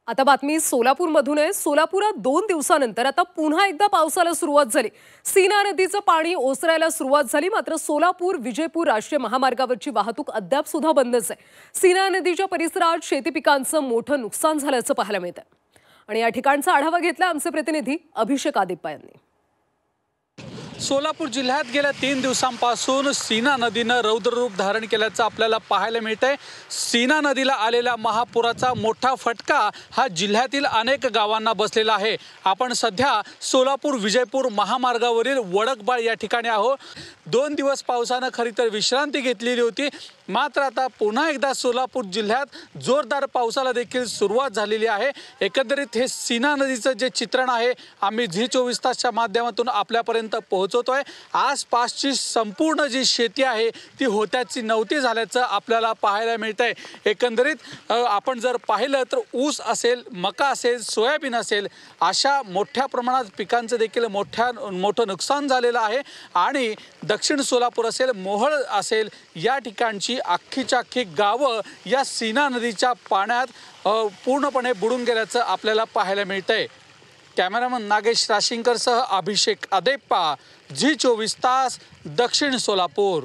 आता बातमी सोलापूरमधून आहे। सोलापुरात 2 दिवसानंतर आता पुन्हा एकदा पावसाला सुरुवात झाली। सीना नदीचं पाणी ओसरायला सुरुवात झाली, मात्र सोलापूर विजयपूर राष्ट्रीय महामार्गावरची वाहतूक अद्याप सुद्धा बंदच आहे। सीना नदीच्या परिसरात शेती पिकांचं मोठं नुकसान झाल्याचं पाहायला मिळतंय। आणि या ठिकाणचा आढावा घेतला आमचे प्रतिनिधी अभिषेक आदिप्पा यांनी। सोलापूर जिल्ह्यात गेल्या 3 दिवसांपासून सीना नदीनं रौद्ररूप धारण केल्याचं आपल्याला पाहायला मिळतंय। सीना नदीला आलेल्या महापुराचा मोठा फटका हा जिल्ह्यातील अनेक गावांना बसलेला आहे। आपण सध्या सोलापूर विजयपूर महामार्गावरील वडकबाळ या ठिकाणी आहोत। 2 दिवस पावसानं खरी तर विश्रांती घेतलेली होती, मात्र आता पुन्हा एकदा सोलापूर जिल्ह्यात जोरदार पावसाला देखील सुरुवात झालेली आहे। एकंदरीत हे सीना नदीचं जे चित्रण आहे आम्ही झी24 तासच्या माध्यमातून आपल्यापर्यंत पोहोचवतोय। आसपासची संपूर्ण जी शेती आहे ती होत्याची नव्हती झाल्याचं आपल्याला पाहायला मिळतंय। एकंदरीत आपण जर पाहिलं तर ऊस असेल, मका असेल, सोयाबीन असेल, अशा मोठ्या प्रमाणात पिकांचं देखील मोठं नुकसान झालेलं आहे। आणि दक्षिण सोलापूर असेल, मोहोळ असेल, या ठिकाणची अख्खीच्या अख्खी गावं या सीना नदीच्या पाण्यात पूर्णपणे बुडून गेल्याचं आपल्याला पाहायला मिळतंय। कॅमेरामन नागेश राशिंकरसह अभिषेक आदिप्पा, झी24 तास, दक्षिण सोलापूर।